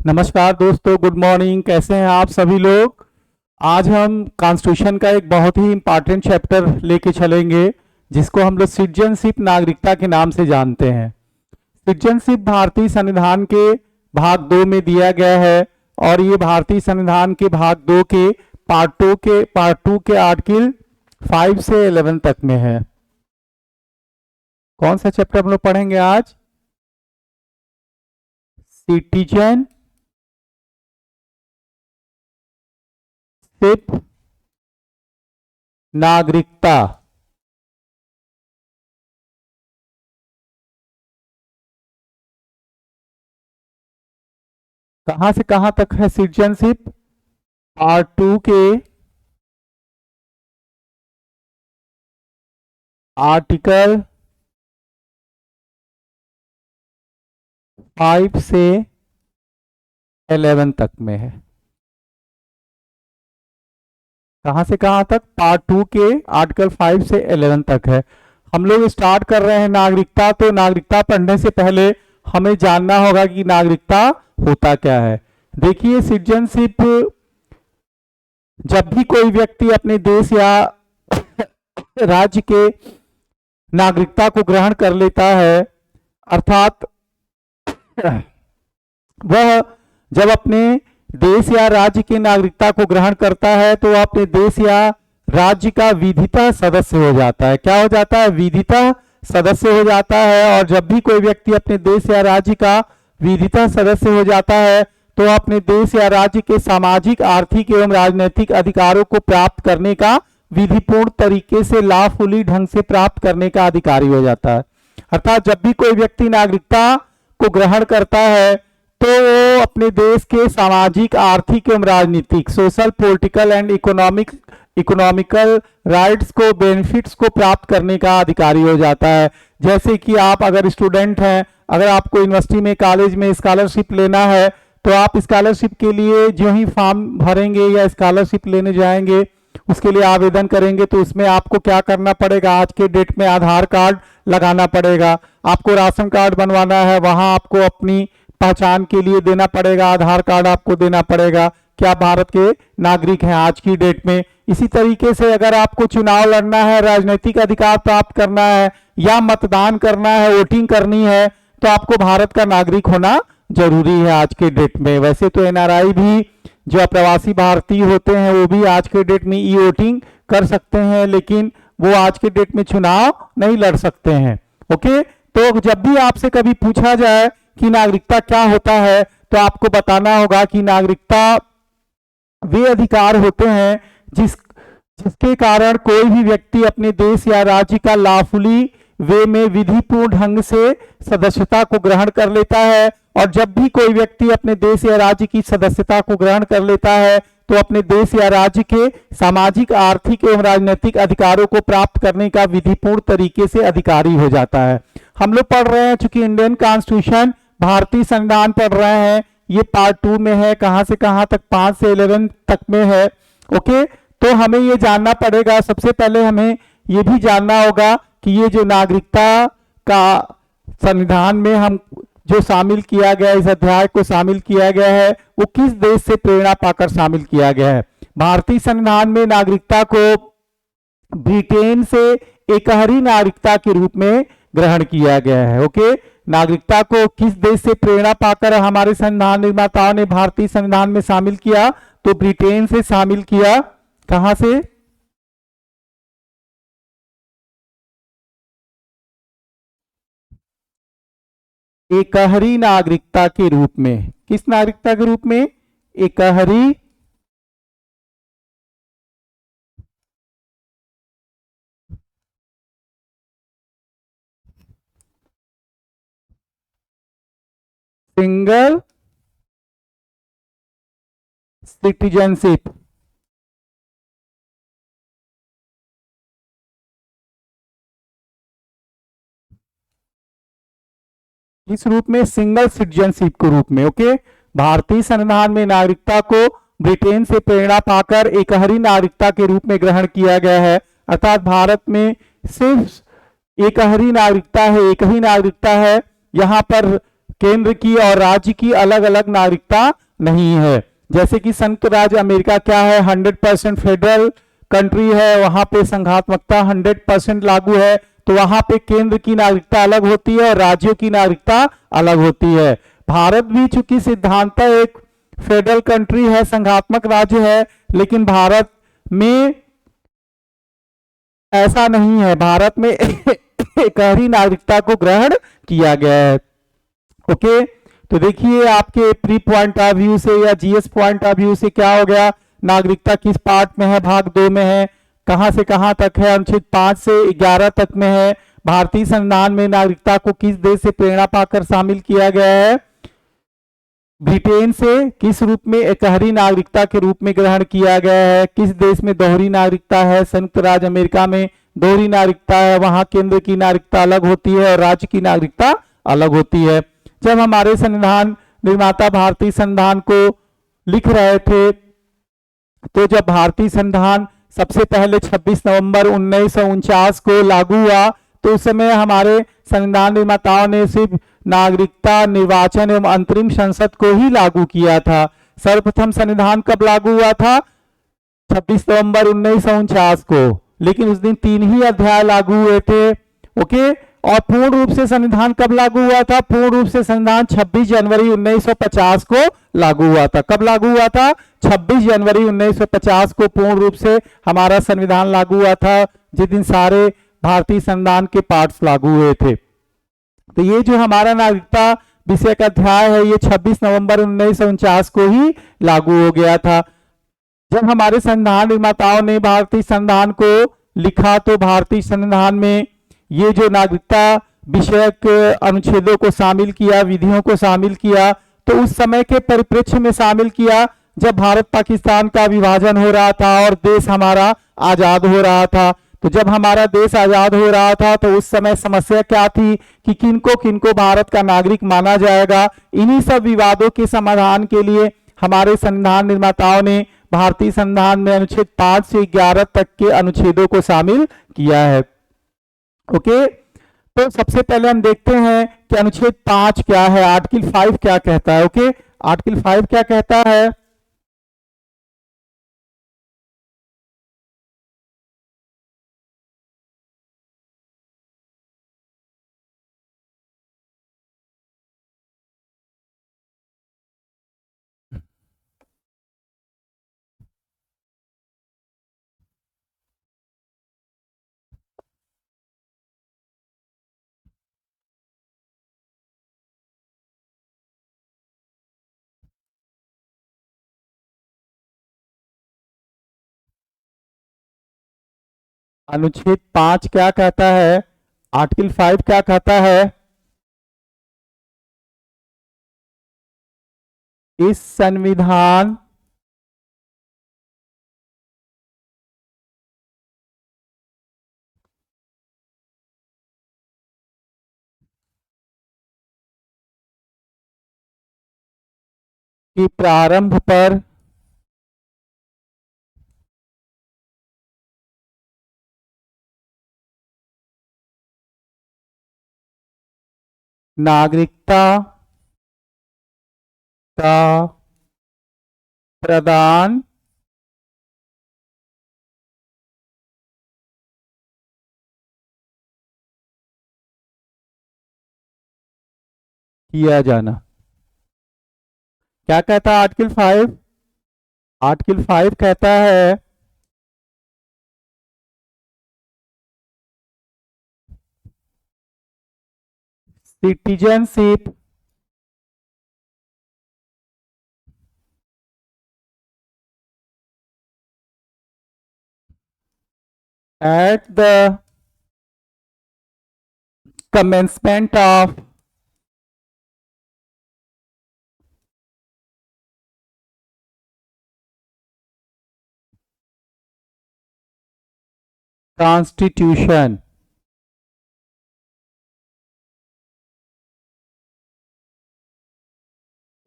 नमस्कार दोस्तों, good morning. कैसे हैं आप सभी लोग। आज हम कॉन्स्टिट्यूशन का एक बहुत ही इम्पॉर्टेंट चैप्टर लेके चलेंगे जिसको हम लोग सिटीजनशिप नागरिकता के नाम से जानते हैं। सिटीजनशिप भारतीय संविधान के भाग 2 में दिया गया है और ये भारतीय संविधान के भाग 2 के पार्ट टू के आर्टिकल 5 से 11 तक में है। कौन सा चैप्टर हम लोग पढ़ेंगे आज? सिटीजन सिर्फ नागरिकता। कहां से कहां तक है सिटीजनशिप? पार्ट 2 के आर्टिकल 5 से 11 तक में है। कहां से कहां तक? पार्ट 2 के आर्टिकल 5 से 11 तक है। हम लोग स्टार्ट कर रहे हैं नागरिकता। तो नागरिकता पढ़ने से पहले हमें जानना होगा कि नागरिकता होता क्या है। देखिए, सिटीजनशिप जब भी कोई व्यक्ति अपने देश या राज्य के नागरिकता को ग्रहण कर लेता है, अर्थात वह जब अपने देश या राज्य की नागरिकता को ग्रहण करता है तो वह अपने देश या राज्य का विधिता सदस्य हो जाता है। क्या हो जाता है? विधिता सदस्य हो जाता है। और जब भी कोई व्यक्ति अपने देश या राज्य का विधिता सदस्य हो जाता है तो वह अपने देश या राज्य के सामाजिक, आर्थिक एवं राजनीतिक अधिकारों को प्राप्त करने का, विधिपूर्ण तरीके से लॉफुली ढंग से प्राप्त करने का अधिकारी हो जाता है। अर्थात जब भी कोई व्यक्ति नागरिकता को ग्रहण करता है तो वो अपने देश के सामाजिक, आर्थिक एवं राजनीतिक, social, political and economical rights को, बेनिफिट्स को प्राप्त करने का अधिकारी हो जाता है। जैसे कि आप अगर स्टूडेंट हैं, अगर आपको यूनिवर्सिटी में, कॉलेज में स्कॉलरशिप लेना है तो आप स्कॉलरशिप के लिए जो ही फॉर्म भरेंगे या स्कॉलरशिप लेने जाएंगे, उसके लिए आवेदन करेंगे तो उसमें आपको क्या करना पड़ेगा? आज के डेट में आधार कार्ड लगाना पड़ेगा। आपको राशन कार्ड बनवाना है, वहां आपको अपनी पहचान के लिए देना पड़ेगा, आधार कार्ड आपको देना पड़ेगा कि आप भारत के नागरिक हैं आज की डेट में। इसी तरीके से अगर आपको चुनाव लड़ना है, राजनीतिक अधिकार प्राप्त करना है या मतदान करना है, वोटिंग करनी है, तो आपको भारत का नागरिक होना जरूरी है आज के डेट में। वैसे तो एनआरआई भी, जो अप्रवासी भारतीय होते हैं, वो भी आज के डेट में ई वोटिंग कर सकते हैं, लेकिन वो आज के डेट में चुनाव नहीं लड़ सकते हैं। ओके, तो जब भी आपसे कभी पूछा जाए कि नागरिकता क्या होता है तो आपको बताना होगा कि नागरिकता वे अधिकार होते हैं जिसके कारण कोई भी व्यक्ति अपने देश या राज्य का लॉफुली वे में विधिपूर्ण ढंग से सदस्यता को ग्रहण कर लेता है। और जब भी कोई व्यक्ति अपने देश या राज्य की सदस्यता को ग्रहण कर लेता है तो अपने देश या राज्य के सामाजिक, आर्थिक एवं राजनीतिक अधिकारों को प्राप्त करने का विधिपूर्ण तरीके से अधिकारी हो जाता है। हम लोग पढ़ रहे हैं, चूंकि इंडियन कॉन्स्टिट्यूशन, भारतीय संविधान पढ़ रहे हैं, ये पार्ट 2 में है। कहां से कहां तक? 5 से 11 तक में है। ओके, तो हमें ये जानना पड़ेगा। सबसे पहले हमें ये भी जानना होगा कि ये जो नागरिकता का संविधान में हम जो शामिल किया गया, इस अध्याय को शामिल किया गया है, वो किस देश से प्रेरणा पाकर शामिल किया गया है। भारतीय संविधान में नागरिकता को ब्रिटेन से एकहरी नागरिकता के रूप में ग्रहण किया गया है। ओके, नागरिकता को किस देश से प्रेरणा पाकर हमारे संविधान निर्माताओं ने भारतीय संविधान में शामिल किया? तो ब्रिटेन से शामिल किया। कहां से? एकहरी नागरिकता के रूप में। किस नागरिकता के रूप में? Ekahari single citizenship. इस रूप में, सिंगल सिटीजनशिप के रूप में। ओके, भारतीय संविधान में नागरिकता को ब्रिटेन से प्रेरणा पाकर एकहरी नागरिकता के रूप में ग्रहण किया गया है। अर्थात भारत में सिर्फ एकहरी नागरिकता है, एक ही नागरिकता है। यहाँ पर केंद्र की और राज्य की अलग अलग नागरिकता नहीं है। जैसे कि संयुक्त राज्य अमेरिका क्या है, 100% फेडरल कंट्री है, वहां पे संघात्मकता 100% लागू है, तो वहां पे केंद्र की नागरिकता अलग होती है और राज्यों की नागरिकता अलग होती है। भारत भी चूंकि सिद्धांत एक फेडरल कंट्री है, संघात्मक राज्य है, लेकिन भारत में ऐसा नहीं है। भारत में एकहरी नागरिकता को ग्रहण किया गया है। ओके, तो देखिए आपके प्री पॉइंट ऑफ व्यू से या जीएस पॉइंट ऑफ व्यू से क्या हो गया, नागरिकता किस पार्ट में है, भाग 2 में है, कहां से कहां तक है, अनुच्छेद 5 से 11 तक में है। भारतीय संविधान में नागरिकता को किस देश से प्रेरणा पाकर शामिल किया गया है, ब्रिटेन से। किस रूप में, एकहरी नागरिकता के रूप में ग्रहण किया गया है। किस देश में दोहरी नागरिकता है, संयुक्त राज्य अमेरिका में दोहरी नागरिकता है, वहां केंद्र की नागरिकता अलग होती है और राज्य की नागरिकता अलग होती है। जब हमारे संविधान निर्माता भारतीय संविधान को लिख रहे थे, तो जब भारतीय संविधान सबसे पहले 26 नवंबर 1949 को लागू हुआ, तो उस समय हमारे संविधान निर्माताओं ने सिर्फ नागरिकता निर्वाचन एवं अंतरिम संसद को ही लागू किया था। सर्वप्रथम संविधान कब लागू हुआ था, 26 नवंबर 1949 को, लेकिन उस दिन 3 ही अध्याय लागू हुए थे। ओके, और पूर्ण रूप से संविधान कब लागू हुआ था, पूर्ण रूप से संविधान 26 जनवरी 1950 को लागू हुआ था। कब लागू हुआ था, 26 जनवरी 1950 को पूर्ण रूप से हमारा संविधान लागू हुआ था, जिस दिन सारे भारतीय संविधान के पार्ट्स लागू हुए थे। तो ये जो हमारा नागरिकता विषय का अध्याय है, ये 26 नवंबर 1949 को ही लागू हो गया था। जब हमारे संविधान निर्माताओं ने भारतीय संविधान को लिखा, तो भारतीय संविधान में ये जो नागरिकता विषयक अनुच्छेदों को शामिल किया, विधियों को शामिल किया, तो उस समय के परिप्रेक्ष्य में शामिल किया जब भारत पाकिस्तान का विभाजन हो रहा था और देश हमारा आजाद हो रहा था। तो जब हमारा देश आजाद हो रहा था, तो उस समय समस्या क्या थी कि किनको किनको भारत का नागरिक माना जाएगा। इन्हीं सब विवादों के समाधान के लिए हमारे संविधान निर्माताओं ने भारतीय संविधान में अनुच्छेद 5 से 11 तक के अनुच्छेदों को शामिल किया है। ओके, तो सबसे पहले हम देखते हैं कि अनुच्छेद 5 क्या है, आर्टिकल 5 क्या कहता है। ओके, आर्टिकल 5 क्या कहता है, अनुच्छेद 5 क्या कहता है, आर्टिकल 5 क्या कहता है, इस संविधान के प्रारंभ पर नागरिकता का प्रदान किया जाना। क्या कहता है आर्टिकल 5, आर्टिकल 5 कहता है citizenship at the commencement of constitution।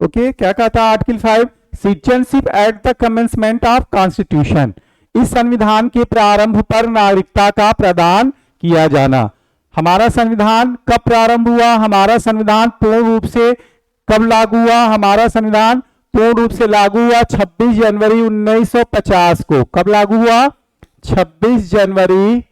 Okay, क्या कहता है article 5, citizenship at the commencement of constitution, इस संविधान के प्रारंभ पर नागरिकता का प्रदान किया जाना। हमारा संविधान कब प्रारंभ हुआ, हमारा संविधान पूर्ण रूप से कब लागू हुआ, हमारा संविधान पूर्ण रूप से लागू हुआ 26 जनवरी 1950 को। कब लागू हुआ? 26 जनवरी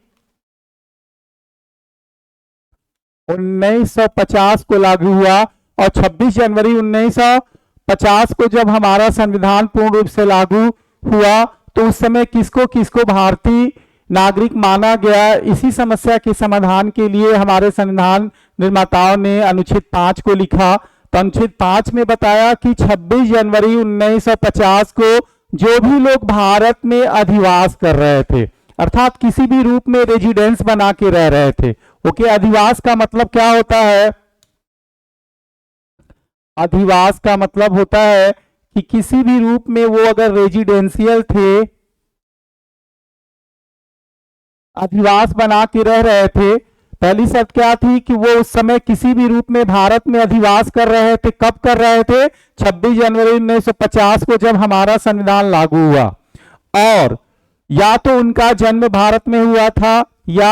1950 को लागू हुआ। और 26 जनवरी 1950 को जब हमारा संविधान पूर्ण रूप से लागू हुआ तो उस समय किसको किसको भारतीय नागरिक माना गया? इसी समस्या के समाधान के लिए हमारे संविधान निर्माताओं ने अनुच्छेद 5 को लिखा। तो अनुच्छेद 5 में बताया कि 26 जनवरी 1950 को जो भी लोग भारत में अधिवास कर रहे थे, अर्थात किसी भी रूप में रेजिडेंस बना के रह रहे थे। ओके, अधिवास का मतलब क्या होता है? अधिवास का मतलब होता है कि किसी भी रूप में वो अगर रेजिडेंशियल थे, अधिवास बना के रह रहे थे, पहली शर्त क्या थी कि वो उस समय किसी भी रूप में भारत में अधिवास कर रहे थे। कब कर रहे थे? 26 जनवरी 1950 को जब हमारा संविधान लागू हुआ। और या तो उनका जन्म भारत में हुआ था या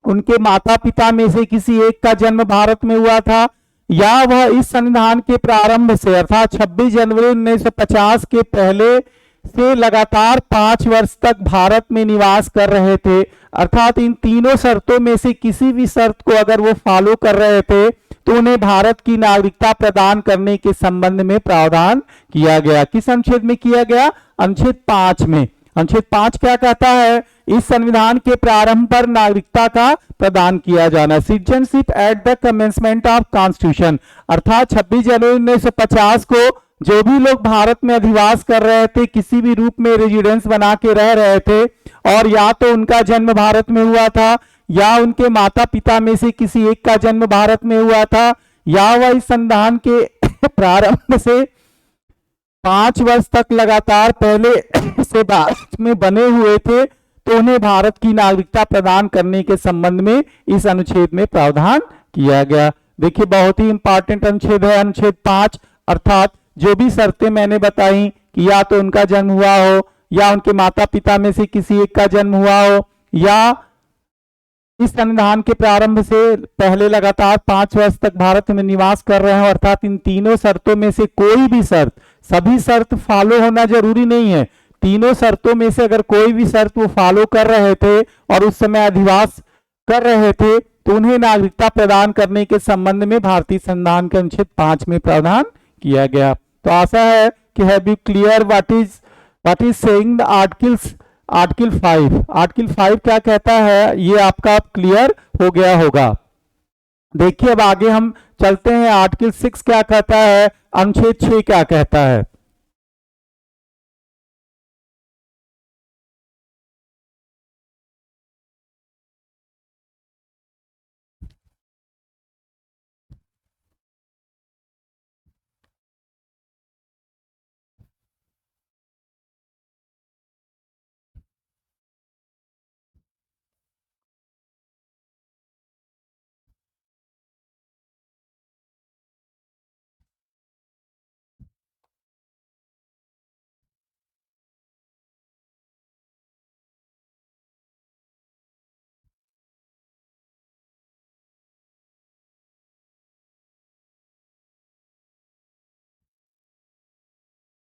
उनके माता पिता में से किसी एक का जन्म भारत में हुआ था, या वह इस संविधान के प्रारंभ से अर्थात 26 जनवरी 1950 के पहले से लगातार 5 वर्ष तक भारत में निवास कर रहे थे। अर्थात इन तीनों शर्तों में से किसी भी शर्त को अगर वो फॉलो कर रहे थे तो उन्हें भारत की नागरिकता प्रदान करने के संबंध में प्रावधान किया गया। किस अनुच्छेद में किया गया? अनुच्छेद 5 में। अनुच्छेद 5 क्या कहता है? इस संविधान के प्रारंभ पर नागरिकता का प्रदान किया जाना, citizenship at the commencement of constitution. अर्थात 26 जनवरी 1950 को जो भी लोग भारत में अधिवास कर रहे थे, किसी भी रूप में रेजिडेंस बना के रह रहे थे, और या तो उनका जन्म भारत में हुआ था या उनके माता पिता में से किसी एक का जन्म भारत में हुआ था, या वह इस संविधान के प्रारंभ से 5 वर्ष तक लगातार पहले से भारत में बने हुए थे, तो उन्हें भारत की नागरिकता प्रदान करने के संबंध में इस अनुच्छेद में प्रावधान किया गया। देखिए, बहुत ही इंपॉर्टेंट अनुच्छेद है अनुच्छेद 5। अर्थात जो भी शर्तें मैंने बताई कि या तो उनका जन्म हुआ हो या उनके माता पिता में से किसी एक का जन्म हुआ हो या इस संविधान के प्रारंभ से पहले लगातार 5 वर्ष तक भारत में निवास कर रहे हैं, अर्थात इन तीनों शर्तों में से कोई भी शर्त, सभी शर्त फॉलो होना जरूरी नहीं है, तीनों शर्तों में से अगर कोई भी शर्त वो फॉलो कर रहे थे और उस समय अधिवास कर रहे थे तो उन्हें नागरिकता प्रदान करने के संबंध में भारतीय संविधान के अनुच्छेद 5 में प्रावधान किया गया। तो आशा है कि have you clear what is saying the article 5। Article 5 क्या कहता है ये आपका क्लियर हो गया होगा। देखिए, अब आगे हम चलते हैं। आर्टिकल 6 क्या कहता है, अनुच्छेद 6 क्या कहता है।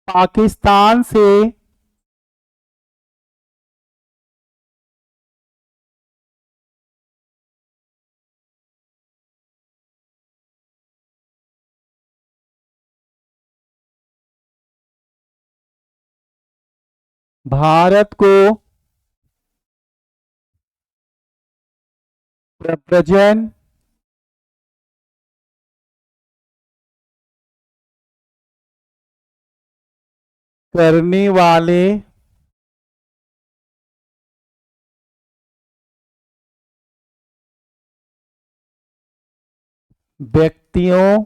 पाकिस्तान से भारत को रिप्रेजेंट करने वाले व्यक्तियों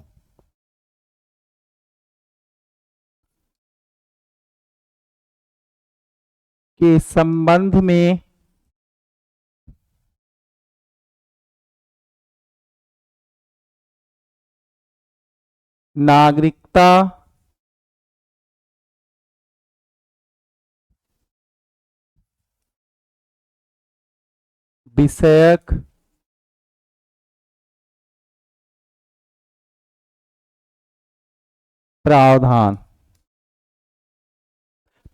के संबंध में नागरिकता विषयक प्रावधान।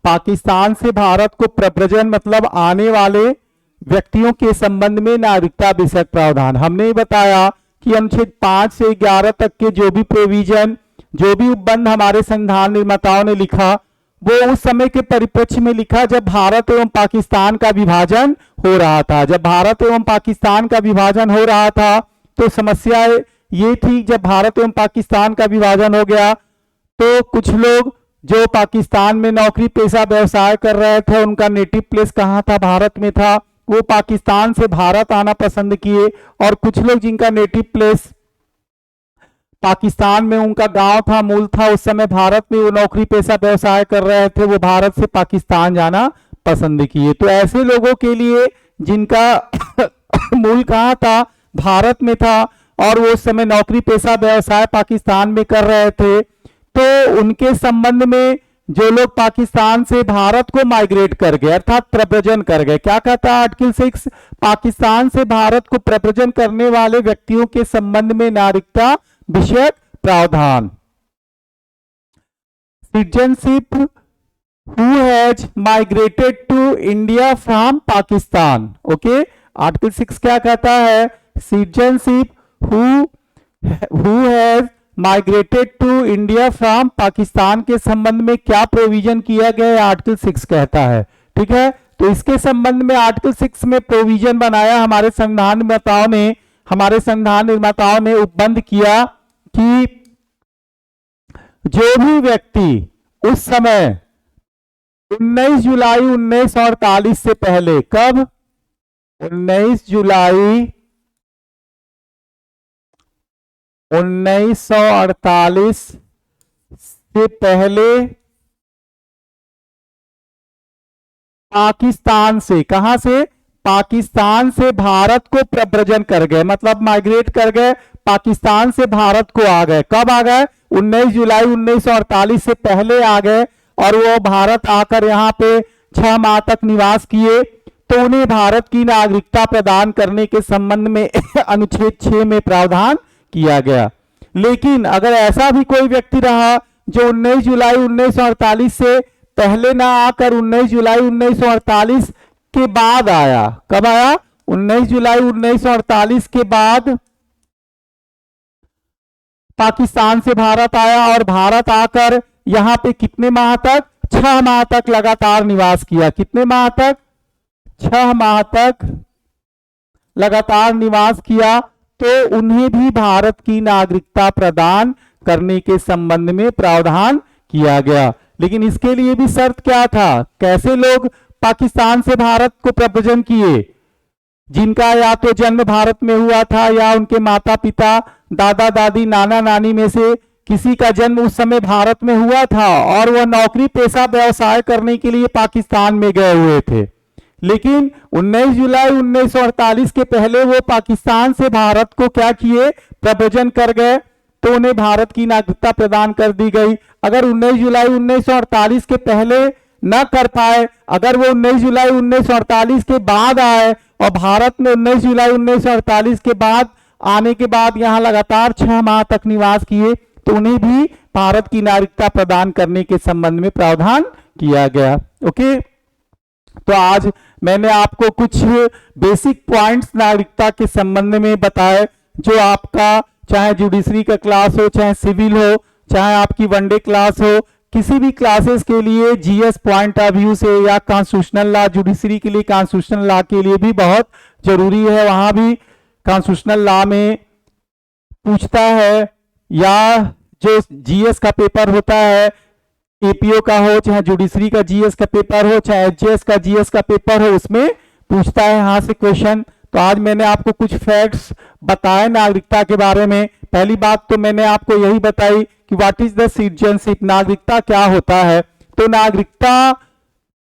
पाकिस्तान से भारत को प्रव्रजन मतलब आने वाले व्यक्तियों के संबंध में नागरिकता विषयक प्रावधान। हमने बताया कि अनुच्छेद 5 से 11 तक के जो भी प्रोविजन, जो भी उपबंध हमारे संविधान निर्माताओं ने लिखा, वो उस समय के परिप्रेक्ष्य में लिखा जब भारत एवं पाकिस्तान का विभाजन हो रहा था। जब भारत एवं पाकिस्तान का विभाजन हो रहा था तो समस्या ये थी, जब भारत एवं पाकिस्तान का विभाजन हो गया तो कुछ लोग जो पाकिस्तान में नौकरी पेशा व्यवसाय कर रहे थे, उनका नेटिव प्लेस कहाँ था, भारत में था, वो पाकिस्तान से भारत आना पसंद किए। और कुछ लोग जिनका नेटिव प्लेस पाकिस्तान में, उनका गांव था, मूल था, उस समय भारत में वो नौकरी पेशा व्यवसाय कर रहे थे, वो भारत से पाकिस्तान जाना पसंद किए। तो ऐसे लोगों के लिए जिनका मूल कहाँ था, भारत में था, और वो उस समय नौकरी पेशा व्यवसाय पाकिस्तान में कर रहे थे, तो उनके संबंध में जो लोग पाकिस्तान से भारत को माइग्रेट कर गए अर्थात प्रव्रजन कर गए, क्या कहता है आर्टिकल 6, पाकिस्तान से भारत को प्रव्रजन करने वाले व्यक्तियों के संबंध में नागरिकता विषयक प्रावधान। Citizenship who has migrated to India from Pakistan. Okay, article 6 क्या कहता है, citizenship who has migrated to India from Pakistan के संबंध में क्या प्रोविजन किया गया है, आर्टिकल 6 कहता है। ठीक है, तो इसके संबंध में आर्टिकल 6 में प्रोविजन बनाया हमारे संविधान निर्माताओं ने उपबंध किया कि जो भी व्यक्ति उस समय 19 जुलाई 1948 से पहले, कब, 19 जुलाई 1948 से पहले पाकिस्तान से, कहां से, पाकिस्तान से भारत को प्रव्रजन कर गए, मतलब माइग्रेट कर गए, पाकिस्तान से भारत को आ गए। कब आ गए, 19 जुलाई 1948 से पहले आ गए, और वो भारत आकर यहाँ पे 6 माह तक निवास किए, तो उन्हें भारत की नागरिकता प्रदान करने के संबंध में अनुच्छेद 6 में प्रावधान किया गया। लेकिन अगर ऐसा भी कोई व्यक्ति रहा जो 19 जुलाई 1948 से पहले ना आकर 19 जुलाई 1948 के बाद आया, कब आया, 19 जुलाई 1948 के बाद पाकिस्तान से भारत आया, और भारत आकर यहां पे कितने माह तक, 6 माह तक लगातार निवास किया। कितने माह तक, 6 माह तक लगातार निवास किया, तो उन्हें भी भारत की नागरिकता प्रदान करने के संबंध में प्रावधान किया गया। लेकिन इसके लिए भी शर्त क्या था, कैसे लोग पाकिस्तान से भारत को प्रव्रजन किए, जिनका या तो जन्म भारत में हुआ था, या उनके माता पिता, दादा दादी, नाना नानी में से किसी का जन्म उस समय भारत में हुआ था, और वह नौकरी पेशा व्यवसाय करने के लिए पाकिस्तान में गए हुए थे। लेकिन 19 जुलाई 1948 के पहले वो पाकिस्तान से भारत को क्या किए, प्रव्रजन कर गए, तो उन्हें भारत की नागरिकता प्रदान कर दी गई। अगर 19 जुलाई 1948 के पहले न कर पाए, अगर वो 19 जुलाई 1948 के बाद आए और भारत में 19 जुलाई 1948 के बाद आने के बाद यहाँ लगातार 6 माह तक निवास किए, तो उन्हें भी भारत की नागरिकता प्रदान करने के संबंध में प्रावधान किया गया। ओके, तो आज मैंने आपको कुछ बेसिक पॉइंट्स नागरिकता के संबंध में बताए, जो आपका चाहे जुडिशरी का क्लास हो, चाहे सिविल हो, चाहे आपकी वनडे क्लास हो, किसी भी क्लासेस के लिए जीएस पॉइंट ऑफ व्यू से, या कॉन्स्टिट्यूशनल लॉ, जुडिशरी के लिए कॉन्स्टिट्यूशनल लॉ के लिए भी बहुत जरूरी है। वहां भी कॉन्स्टिट्यूशनल लॉ में पूछता है, या जो जीएस का पेपर होता है, एपीओ का हो, चाहे जुडिशरी का जीएस का पेपर हो, चाहे एचएस का जीएस का पेपर हो, उसमें पूछता है यहाँ से क्वेश्चन। तो आज मैंने आपको कुछ फैक्ट्स बताए नागरिकता के बारे में। पहली बात तो मैंने आपको यही बताई कि व्हाट इज द सिटीजनशिप, नागरिकता क्या होता है। तो नागरिकता,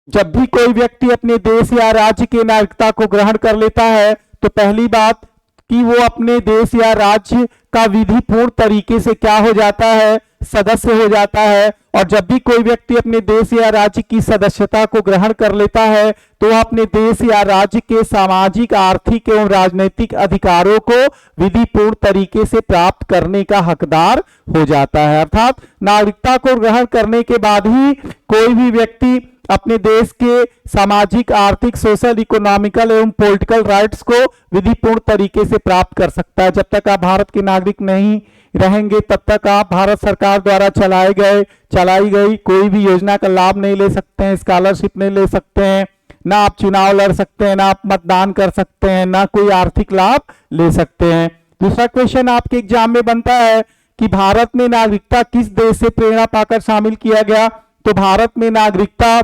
जब भी कोई व्यक्ति अपने देश या राज्य के नागरिकता को ग्रहण कर लेता है, तो पहली बात कि वो अपने देश या राज्य का विधिपूर्ण तरीके से क्या हो जाता है, सदस्य हो जाता है। और जब भी कोई व्यक्ति अपने देश या राज्य की सदस्यता को ग्रहण कर लेता है तो वह अपने देश या राज्य के सामाजिक, आर्थिक एवं राजनीतिक अधिकारों को विधिपूर्ण तरीके से प्राप्त करने का हकदार हो जाता है। अर्थात नागरिकता को ग्रहण करने के बाद ही कोई भी व्यक्ति अपने देश के सामाजिक, आर्थिक, सोशल, इकोनॉमिकल एवं पॉलिटिकल राइट्स को विधिपूर्ण तरीके से प्राप्त कर सकता है। जब तक आप भारत के नागरिक नहीं रहेंगे तब तक आप भारत सरकार द्वारा चलाई गई कोई भी योजना का लाभ नहीं ले सकते हैं, स्कॉलरशिप नहीं ले सकते हैं, ना आप चुनाव लड़ सकते हैं, ना आप मतदान कर सकते हैं, ना कोई आर्थिक लाभ ले सकते हैं। दूसरा क्वेश्चन आपके एग्जाम में बनता है कि भारत में नागरिकता किस देश से प्रेरणा पाकर शामिल किया गया। तो भारत में नागरिकता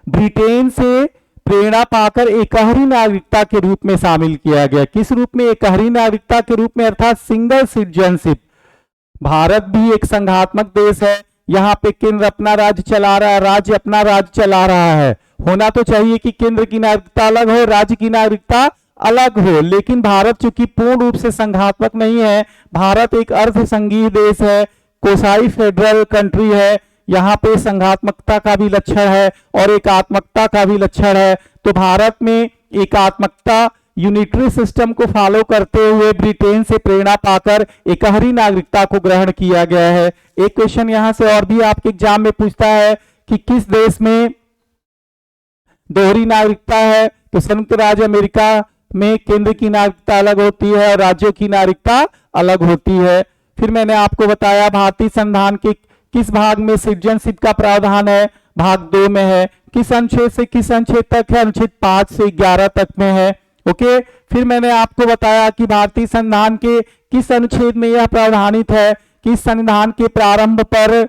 ब्रिटेन से प्रेरणा पाकर एकहरी नागरिकता के रूप में शामिल किया गया। किस रूप में? एकहरी नागरिकता के रूप में, अर्थात सिंगल सिटीजनशिप। भारत भी एक संघात्मक देश है, यहाँ पे केंद्र अपना राज्य चला रहा है, राज्य अपना राज्य चला रहा है। होना तो चाहिए कि केंद्र की नागरिकता अलग हो, राज्य की नागरिकता अलग हो, लेकिन भारत चूंकि पूर्ण रूप से संघात्मक नहीं है, भारत एक अर्ध संघीय देश है, कोसाई फेडरल कंट्री है, यहाँ पे संघात्मकता का भी लक्षण है और एकात्मकता का भी लक्षण है। तो भारत में एकात्मकता, यूनिटरी सिस्टम को फॉलो करते हुए ब्रिटेन से प्रेरणा पाकर एकहरी नागरिकता को ग्रहण किया गया है। एक क्वेश्चन यहां से और भी आपके एग्जाम में पूछता है कि किस देश में दोहरी नागरिकता है। तो संयुक्त राज्य अमेरिका में केंद्र की नागरिकता अलग होती है और राज्यों की नागरिकता अलग होती है। फिर मैंने आपको बताया भारतीय संविधान के किस भाग में सिटीजनशिप का प्रावधान है। भाग 2 में है। किस अनुच्छेद से किस अनुच्छेद तक है? अनुच्छेद 5 से 11 तक में है। ओके, फिर मैंने आपको बताया कि भारतीय संविधान के किस अनुच्छेद में यह प्रावधानित है कि संविधान के प्रारंभ पर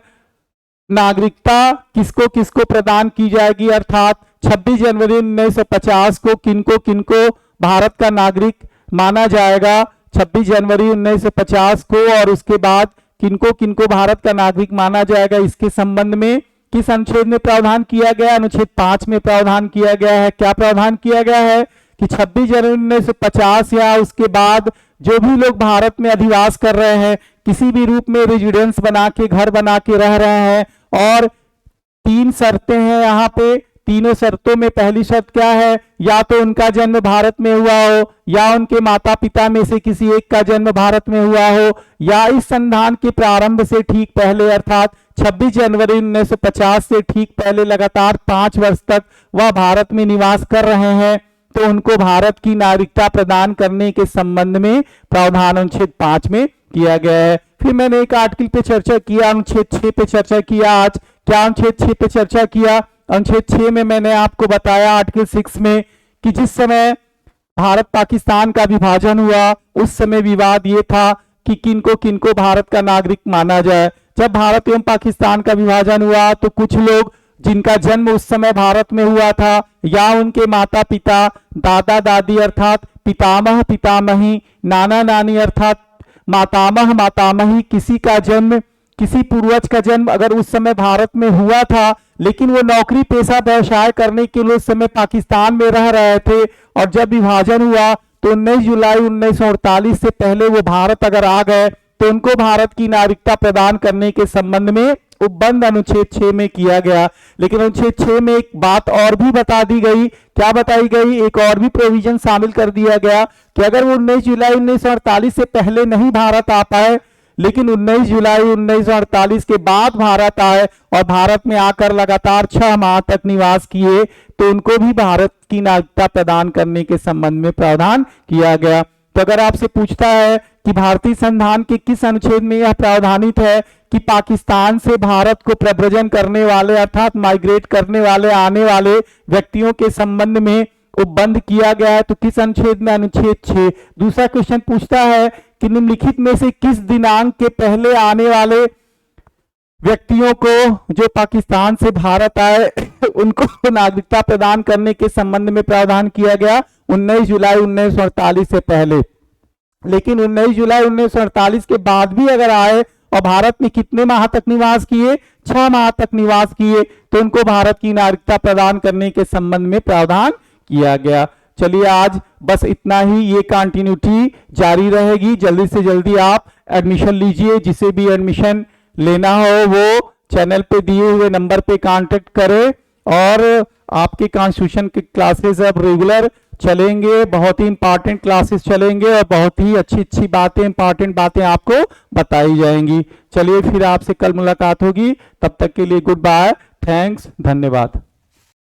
नागरिकता किसको किसको प्रदान की जाएगी, अर्थात 26 जनवरी 1950 को किनको किनको भारत का नागरिक माना जाएगा। 26 जनवरी 1950 को और उसके बाद किनको किनको भारत का नागरिक माना जाएगा, इसके संबंध में किस अनुच्छेद में प्रावधान किया गया? अनुच्छेद 5 में प्रावधान किया गया है। क्या प्रावधान किया गया है कि 26 जनवरी 1950 या उसके बाद जो भी लोग भारत में अधिवास कर रहे हैं, किसी भी रूप में रेजिडेंस बना के, घर बना के रह रहे हैं, और 3 शर्तें हैं यहाँ पे। तीनों शर्तों में पहली शर्त क्या है? या तो उनका जन्म भारत में हुआ हो, या उनके माता पिता में से किसी एक का जन्म भारत में हुआ हो, या इस संविधान के प्रारंभ से ठीक पहले अर्थात 26 जनवरी 1950 से ठीक पहले लगातार 5 वर्ष तक वह भारत में निवास कर रहे हैं, तो उनको भारत की नागरिकता प्रदान करने के संबंध में प्रावधान अनुच्छेद 5 में किया गया है। फिर मैंने एक आर्टिकल पे चर्चा किया, अनुच्छेद 6 पे चर्चा किया। आज क्या अनुच्छेद 6 पे चर्चा किया? अनुच्छेद 6 में मैंने आपको बताया आर्टिकल 6 में कि जिस समय भारत पाकिस्तान का विभाजन हुआ उस समय विवाद ये था कि किनको किनको भारत का नागरिक माना जाए। जब भारत एवं पाकिस्तान का विभाजन हुआ तो कुछ लोग जिनका जन्म उस समय भारत में हुआ था, या उनके माता पिता, दादा दादी अर्थात पितामह पितामही, नाना नानी अर्थात मातामह मातामही, किसी का जन्म, किसी पूर्वज का जन्म अगर उस समय भारत में हुआ था, लेकिन वो नौकरी पेशा व्यवसाय करने के लिए उस समय पाकिस्तान में रह रहे थे, और जब विभाजन हुआ तो 19 जुलाई 1948 से पहले वो भारत अगर आ गए तो उनको भारत की नागरिकता प्रदान करने के संबंध में उपबंध अनुच्छेद 6 में किया गया। लेकिन अनुच्छेद 6 में एक बात और भी बता दी गई। क्या बताई गई? एक और भी प्रोविजन शामिल कर दिया गया कि अगर वो 19 जुलाई 1948 से पहले नहीं भारत आ पाए, लेकिन 19 जुलाई 1948 के बाद भारत आए और भारत में आकर लगातार 6 माह तक निवास किए, तो उनको भी भारत की नागरिकता प्रदान करने के संबंध में प्रावधान किया गया। तो अगर आपसे पूछता है कि भारतीय संविधान के किस अनुच्छेद में यह प्रावधानित है कि पाकिस्तान से भारत को प्रव्रजन करने वाले अर्थात माइग्रेट करने वाले आने वाले व्यक्तियों के संबंध में उपबंध किया गया है, तो किस अनुच्छेद में? अनुच्छेद 6। दूसरा क्वेश्चन पूछता है कि निम्नलिखित में से किस दिनांक के पहले आने वाले व्यक्तियों को जो पाकिस्तान से भारत आए उनको नागरिकता प्रदान करने के संबंध में प्रावधान किया गया? 19 जुलाई 1948 से पहले। लेकिन 19 जुलाई 1948 के बाद भी अगर आए और भारत में कितने माह तक निवास किए? 6 माह तक निवास किए, तो उनको भारत की नागरिकता प्रदान करने के संबंध में प्रावधान किया गया। चलिए आज बस इतना ही, ये कंटिन्यूटी जारी रहेगी। जल्दी से जल्दी आप एडमिशन लीजिए, जिसे भी एडमिशन लेना हो वो चैनल पे दिए हुए नंबर पे कांटेक्ट करें। और आपके कॉन्स्टिट्यूशन की क्लासेस अब रेगुलर चलेंगे, बहुत ही इंपॉर्टेंट क्लासेस चलेंगे और बहुत ही अच्छी अच्छी बातें, इंपॉर्टेंट बातें आपको बताई जाएंगी। चलिए फिर आपसे कल मुलाकात होगी, तब तक के लिए गुड बाय, थैंक्स, धन्यवाद।